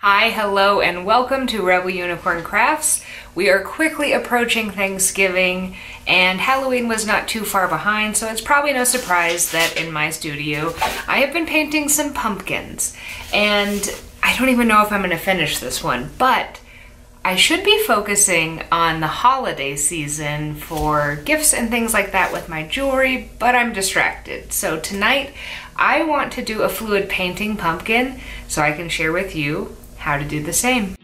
Hi, hello, and welcome to Rebel Unicorn Crafts. We are quickly approaching Thanksgiving, and Halloween was not too far behind, so it's probably no surprise that in my studio I have been painting some pumpkins. And I don't even know if I'm going to finish this one, but I should be focusing on the holiday season for gifts and things like that with my jewelry, but I'm distracted. So tonight I want to do a fluid painting pumpkin so I can share with you how to do the same.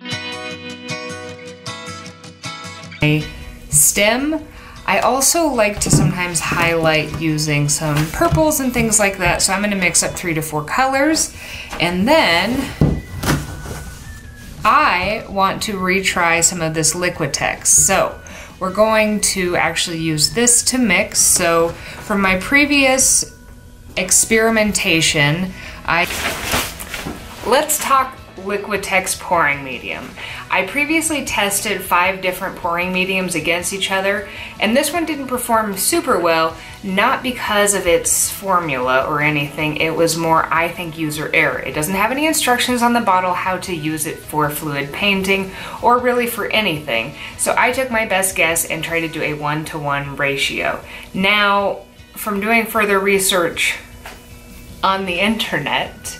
A stem. I also like to sometimes highlight using some purples and things like that, so I'm going to mix up 3 to 4 colors. And then I want to retry some of this Liquitex. So we're going to actually use this to mix. So from my previous experimentation, let's talk Liquitex pouring medium. I previously tested 5 different pouring mediums against each other, and this one didn't perform super well, not because of its formula or anything. It was more, I think, user error. It doesn't have any instructions on the bottle how to use it for fluid painting or really for anything. So I took my best guess and tried to do a 1-to-1 ratio. Now, from doing further research on the internet,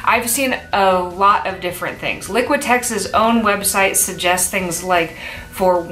I've seen a lot of different things. Liquitex's own website suggests things like for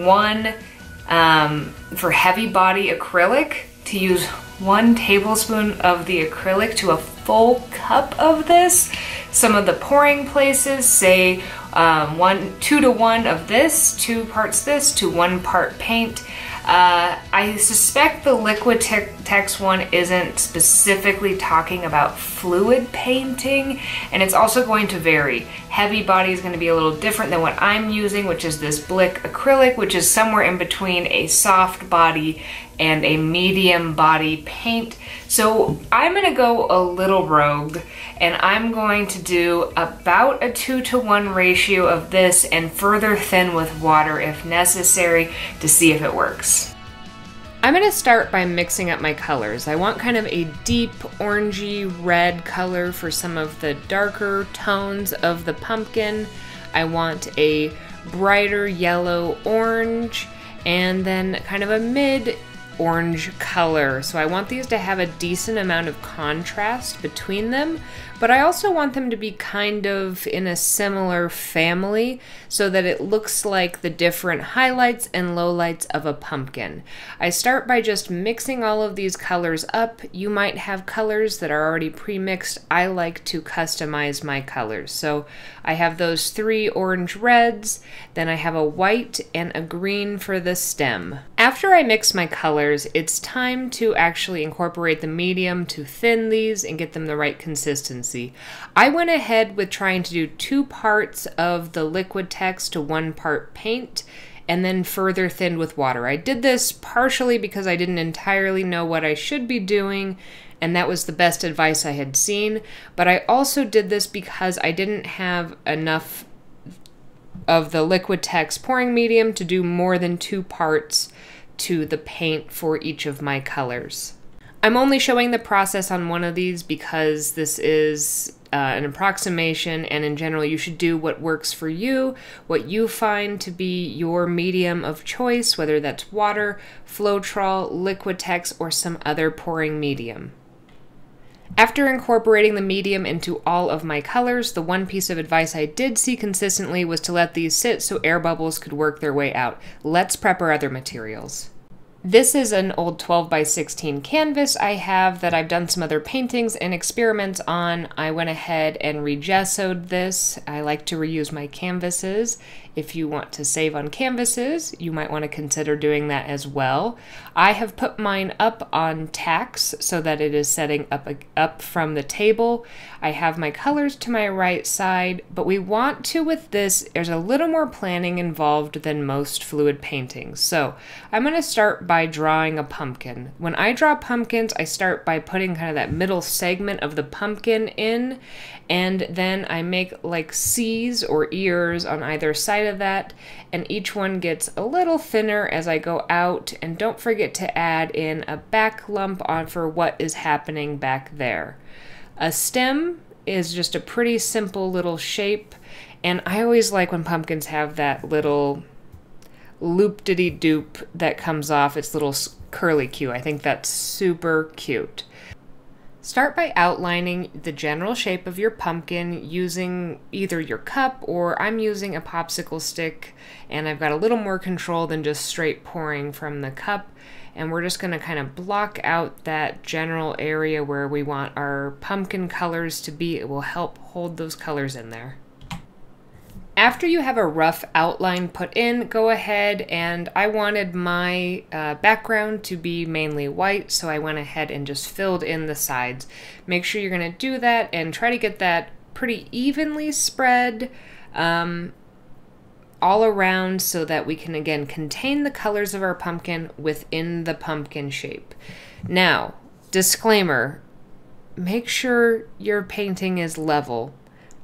heavy body acrylic, to use 1 tablespoon of the acrylic to a full cup of this. Some of the pouring places say 2 to 1 of this, 2 parts this to 1 part paint. I suspect the Liquitex one isn't specifically talking about fluid painting, and it's also going to vary. Heavy body is going to be a little different than what I'm using, which is this Blick acrylic, which is somewhere in between a soft body and a medium body paint. So I'm going to go a little rogue, and I'm going to do about a 2-to-1 ratio of this and further thin with water if necessary to see if it works. I'm going to start by mixing up my colors. I want kind of a deep orangey red color for some of the darker tones of the pumpkin. I want a brighter yellow orange, and then kind of a mid orange color. So I want these to have a decent amount of contrast between them, but I also want them to be kind of in a similar family so that it looks like the different highlights and lowlights of a pumpkin. I start by just mixing all of these colors up. You might have colors that are already pre-mixed. I like to customize my colors. So I have those 3 orange reds, then I have a white and a green for the stem. After I mix my colors, it's time to actually incorporate the medium to thin these and get them the right consistency. I went ahead with trying to do 2 parts of the Liquitex to 1 part paint, and then further thinned with water. I did this partially because I didn't entirely know what I should be doing, and that was the best advice I had seen, but I also did this because I didn't have enough of the Liquitex pouring medium to do more than 2 parts to the paint for each of my colors. I'm only showing the process on one of these because this is an approximation, and in general you should do what works for you, what you find to be your medium of choice, whether that's water, Floetrol, Liquitex, or some other pouring medium. After incorporating the medium into all of my colors, the one piece of advice I did see consistently was to let these sit so air bubbles could work their way out. Let's prep our other materials. This is an old 12x16 canvas I have that I've done some other paintings and experiments on. I went ahead and regessoed this. I like to reuse my canvases. If you want to save on canvases, you might want to consider doing that as well. I have put mine up on tacks so that it is setting up from the table. I have my colors to my right side, but we want to, with this, there's a little more planning involved than most fluid paintings. So I'm going to start by drawing a pumpkin. When I draw pumpkins, I start by putting kind of that middle segment of the pumpkin in, and then I make like C's or ears on either side of that, and each one gets a little thinner as I go out. And don't forget to add in a back lump on for what is happening back there. A stem is just a pretty simple little shape, And I always like when pumpkins have that little loop-diddy-doop that comes off its little curly cue. I think that's super cute. Start by outlining the general shape of your pumpkin using either your cup, or I'm using a popsicle stick, and I've got a little more control than just straight pouring from the cup. And we're just going to kind of block out that general area where we want our pumpkin colors to be. It will help hold those colors in there. After you have a rough outline put in, go ahead, and I wanted my background to be mainly white, so I went ahead and just filled in the sides. Make sure you're going to do that and try to get that pretty evenly spread all around so that we can, again, contain the colors of our pumpkin within the pumpkin shape. Now, disclaimer, make sure your painting is level.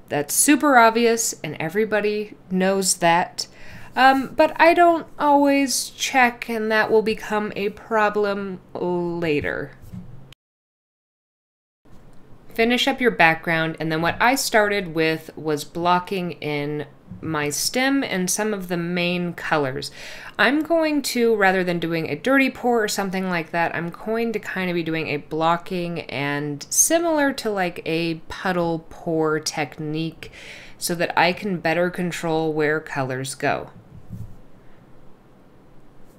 That's super obvious, and everybody knows that. But I don't always check, and that will become a problem later. Finish up your background, and then what I started with was blocking in my stem and some of the main colors. I'm going to, rather than doing a dirty pour or something like that, I'm going to kind of be doing a blocking and similar to like a puddle pour technique so that I can better control where colors go.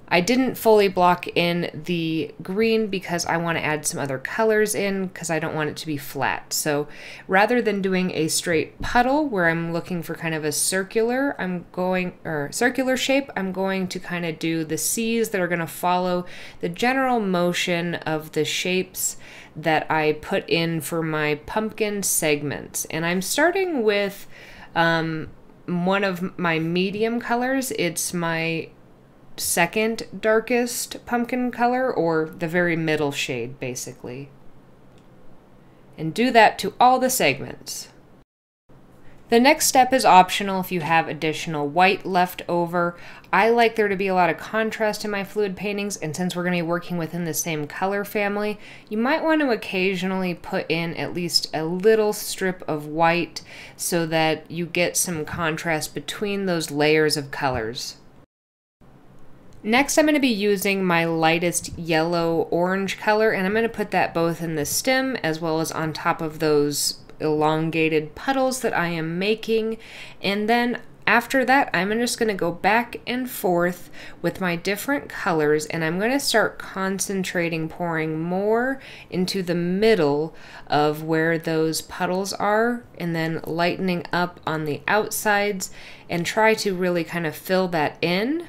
I didn't fully block in the green because I want to add some other colors in because I don't want it to be flat. So rather than doing a straight puddle where I'm looking for kind of a circular shape, I'm going to kind of do the C's that are going to follow the general motion of the shapes that I put in for my pumpkin segments. And I'm starting with one of my medium colors. It's my second darkest pumpkin color, or the very middle shade basically, and do that to all the segments. The next step is optional if you have additional white left over. I like there to be a lot of contrast in my fluid paintings, and since we're going to be working within the same color family, you might want to occasionally put in at least a little strip of white so that you get some contrast between those layers of colors. Next, I'm going to be using my lightest yellow-orange color, and I'm going to put that both in the stem as well as on top of those elongated puddles that I am making. And then after that, I'm just going to go back and forth with my different colors, and I'm going to start concentrating, pouring more into the middle of where those puddles are, and then lightening up on the outsides and try to really kind of fill that in.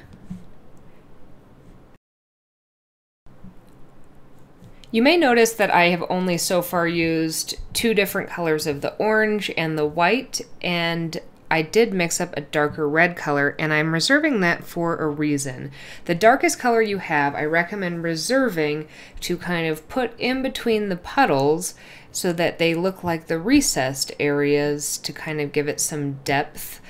You may notice that I have only so far used two different colors of the orange and the white, and I did mix up a darker red color, and I'm reserving that for a reason. The darkest color you have, I recommend reserving to kind of put in between the puddles so that they look like the recessed areas to kind of give it some depth.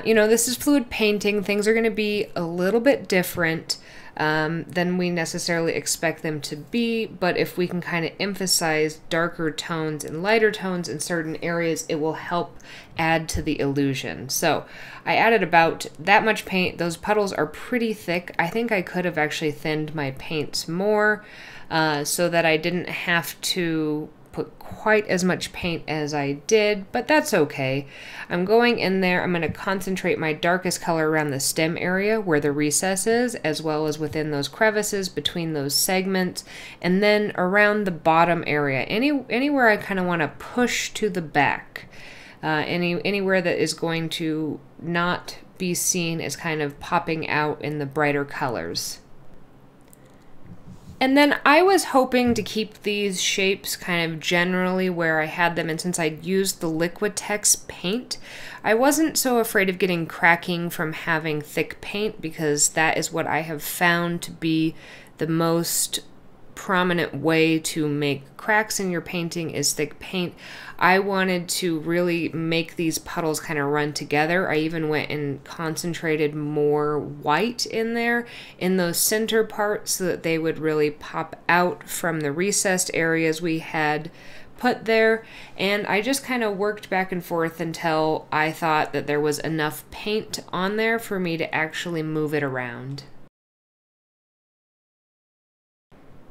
You know, this is fluid painting. Things are going to be a little bit different than we necessarily expect them to be, but if we can kind of emphasize darker tones and lighter tones in certain areas, it will help add to the illusion. So I added about that much paint. Those puddles are pretty thick. I think I could have actually thinned my paints more so that I didn't have to put quite as much paint as I did, but that's okay. I'm going in there, I'm going to concentrate my darkest color around the stem area where the recess is, as well as within those crevices between those segments, and then around the bottom area, anywhere I kind of want to push to the back, anywhere that is going to not be seen as kind of popping out in the brighter colors. And then I was hoping to keep these shapes kind of generally where I had them, and since I used the Liquitex paint, I wasn't so afraid of getting cracking from having thick paint, because that is what I have found to be the most prominent way to make cracks in your painting is thick paint. I wanted to really make these puddles kind of run together. I even went and concentrated more white in there in those center parts so that they would really pop out from the recessed areas we had put there, and I just kind of worked back and forth until I thought that there was enough paint on there for me to actually move it around.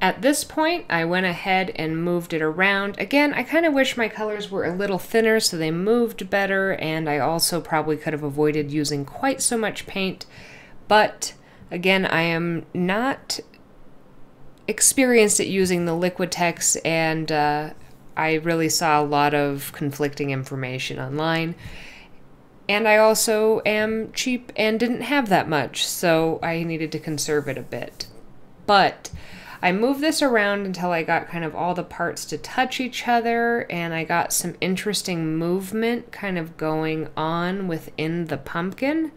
At this point, I went ahead and moved it around. Again, I kind of wish my colors were a little thinner so they moved better, and I also probably could have avoided using quite so much paint, but again, I am not experienced at using the Liquitex, and I really saw a lot of conflicting information online. And I also am cheap and didn't have that much, so I needed to conserve it a bit. But I moved this around until I got kind of all the parts to touch each other, and I got some interesting movement kind of going on within the pumpkin.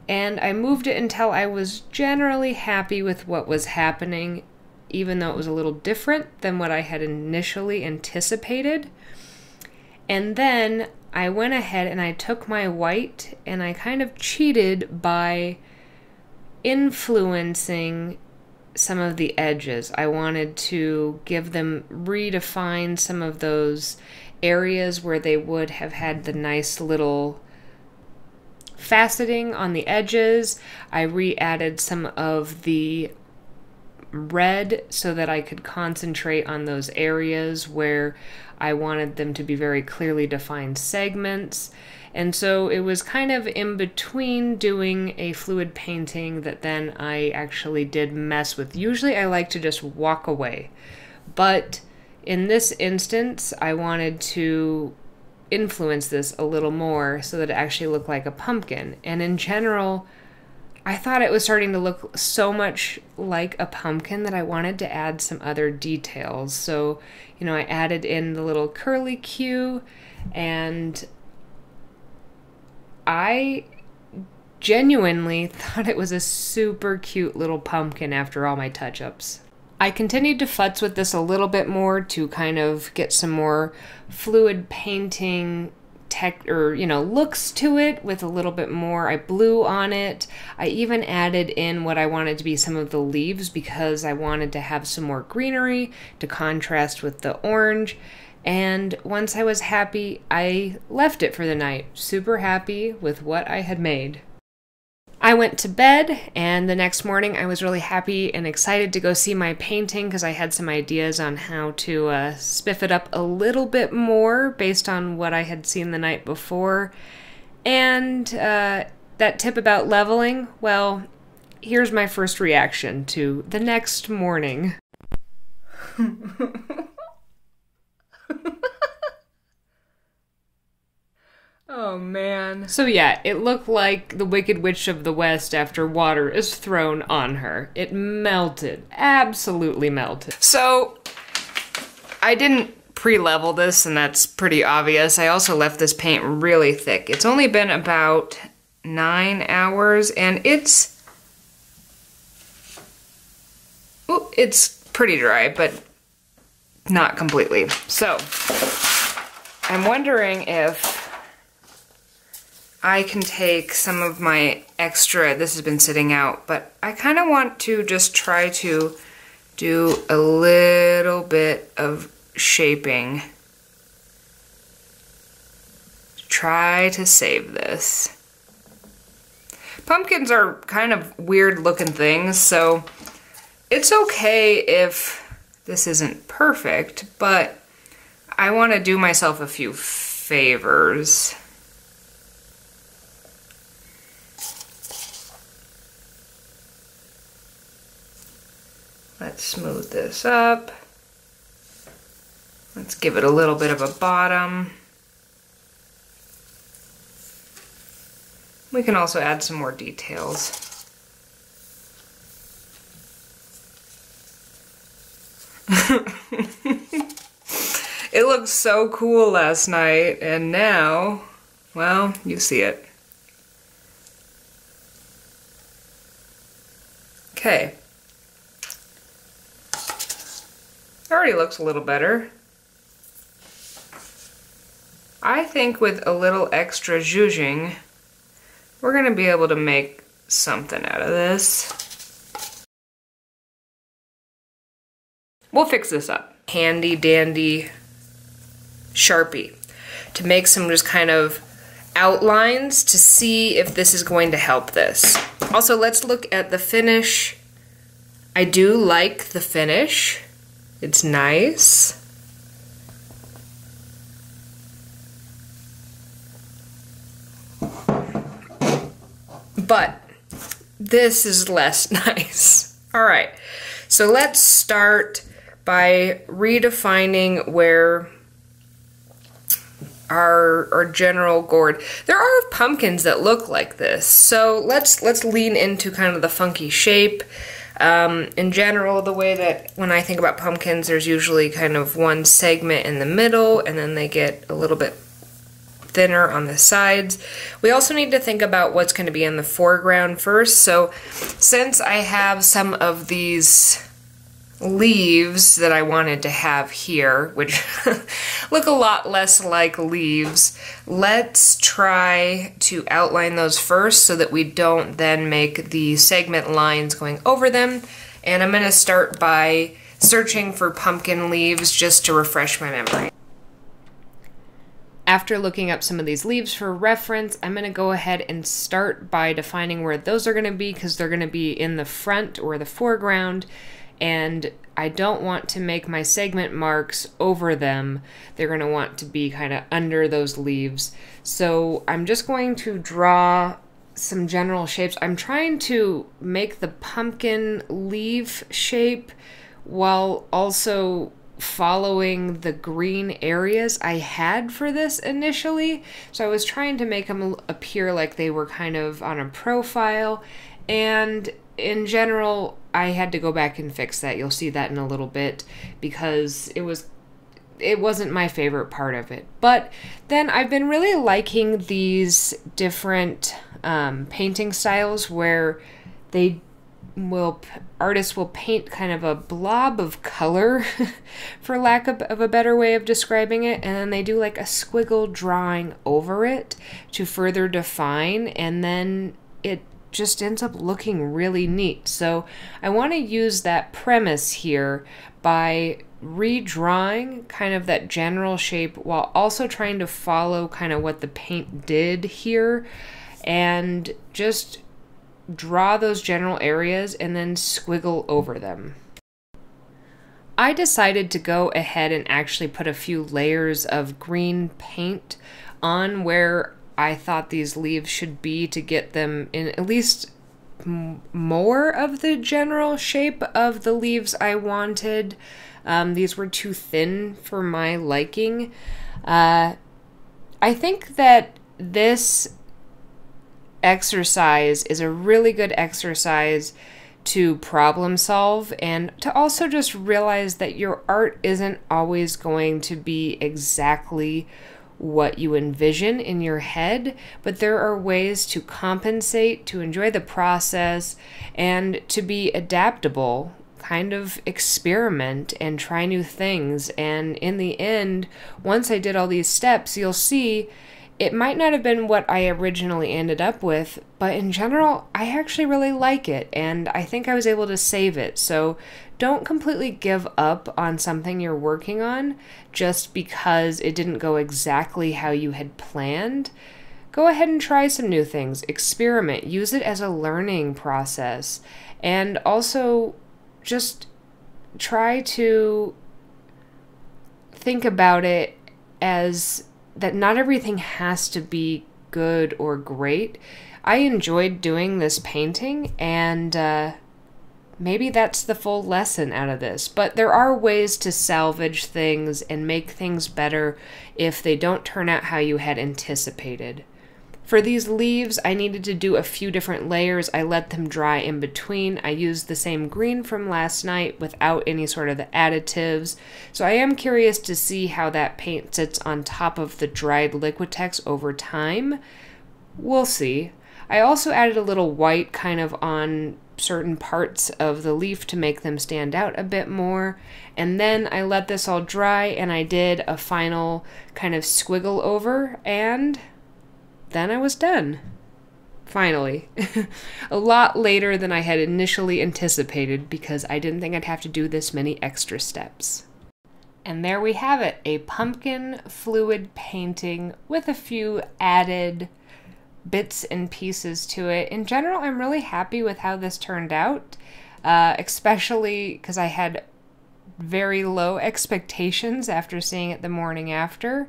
And I moved it until I was generally happy with what was happening, even though it was a little different than what I had initially anticipated. And then I went ahead and I took my white and I kind of cheated by influencing some of the edges. I wanted to give them, redefine some of those areas where they would have had the nice little faceting on the edges. I re-added some of the red so that I could concentrate on those areas where I wanted them to be very clearly defined segments. And so it was kind of in between doing a fluid painting that then I actually did mess with. Usually I like to just walk away, but in this instance I wanted to influence this a little more so that it actually looked like a pumpkin. And in general, I thought it was starting to look so much like a pumpkin that I wanted to add some other details. So, you know, I added in the little curly Q, and I genuinely thought it was a super cute little pumpkin after all my touch-ups. I continued to futz with this a little bit more to kind of get some more fluid painting looks to it with a little bit more. I blew on it. I even added in what I wanted to be some of the leaves because I wanted to have some more greenery to contrast with the orange. And once I was happy, I left it for the night. Super happy with what I had made. I went to bed, and the next morning I was really happy and excited to go see my painting because I had some ideas on how to spiff it up a little bit more based on what I had seen the night before. And that tip about leveling, well, here's my first reaction to the next morning. Oh man. So yeah, it looked like the Wicked Witch of the West after water is thrown on her. It melted. Absolutely melted. So, I didn't pre-level this, and that's pretty obvious. I also left this paint really thick. It's only been about 9 hours, and it's pretty dry, but not completely. So, I'm wondering if I can take some of my extra, this has been sitting out, but I kind of want to just try to do a little bit of shaping. Try to save this. Pumpkins are kind of weird looking things, so it's okay if this isn't perfect, but I want to do myself a few favors. Let's smooth this up. Let's give it a little bit of a bottom. We can also add some more details. It looked so cool last night, and now, well, you see it. Okay. Already looks a little better. I think with a little extra zhuzhing, we're gonna be able to make something out of this. We'll fix this up. handy dandy Sharpie to make some just kind of outlines to see if this is going to help this. Also, let's look at the finish. I do like the finish. It's nice. But this is less nice. All right, so let's start by redefining where our general gourd. There are pumpkins that look like this, so let's lean into kind of the funky shape. In general, the way that when I think about pumpkins, there's usually kind of one segment in the middle, and then they get a little bit thinner on the sides. We also need to think about what's going to be in the foreground first. So since I have some of these leaves that I wanted to have here, which look a lot less like leaves, let's try to outline those first so that we don't then make the segment lines going over them. And I'm going to start by searching for pumpkin leaves just to refresh my memory. After looking up some of these leaves for reference, I'm going to go ahead and start by defining where those are going to be, because they're going to be in the front or the foreground, and I don't want to make my segment marks over them. They're going to want to be kind of under those leaves. So I'm just going to draw some general shapes. I'm trying to make the pumpkin leaf shape while also following the green areas I had for this initially. So I was trying to make them appear like they were kind of on a profile, and in general I had to go back and fix that. You'll see that in a little bit because it wasn't my favorite part of it. But then I've been really liking these different painting styles where artists will paint kind of a blob of color, for lack of a better way of describing it, and then they do like a squiggle drawing over it to further define, and then it just ends up looking really neat. So I want to use that premise here by redrawing kind of that general shape while also trying to follow kind of what the paint did here, and just draw those general areas and then squiggle over them. I decided to go ahead and actually put a few layers of green paint on where I thought these leaves should be to get them in at least more of the general shape of the leaves I wanted. These were too thin for my liking. I think that this exercise is a really good exercise to problem solve, and to also just realize that your art isn't always going to be exactly what you envision in your head, but there are ways to compensate, to enjoy the process, and to be adaptable, kind of experiment and try new things. And in the end, once I did all these steps, you'll see it might not have been what I originally ended up with, but in general, I actually really like it, and I think I was able to save it. So don't completely give up on something you're working on just because it didn't go exactly how you had planned. Go ahead and try some new things, experiment, use it as a learning process, and also just try to think about it as that not everything has to be good or great. I enjoyed doing this painting, and maybe that's the full lesson out of this. But there are ways to salvage things and make things better if they don't turn out how you had anticipated. For these leaves, I needed to do a few different layers. I let them dry in between. I used the same green from last night without any sort of the additives. So I am curious to see how that paint sits on top of the dried Liquitex over time. We'll see. I also added a little white kind of on certain parts of the leaf to make them stand out a bit more. And then I let this all dry and I did a final kind of squiggle over, and then I was done. Finally. A lot later than I had initially anticipated because I didn't think I'd have to do this many extra steps. And there we have it, a pumpkin fluid painting with a few added bits and pieces to it. In general, I'm really happy with how this turned out, especially because I had very low expectations after seeing it the morning after.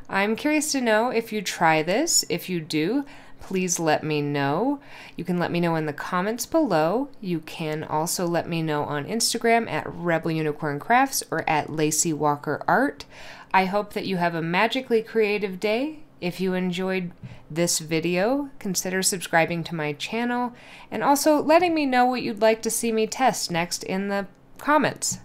I'm curious to know if you try this. If you do, please let me know. You can let me know in the comments below. You can also let me know on Instagram at Rebel Unicorn Crafts or at Lacey Walker Art. I hope that you have a magically creative day. If you enjoyed this video, consider subscribing to my channel and also letting me know what you'd like to see me test next in the comments.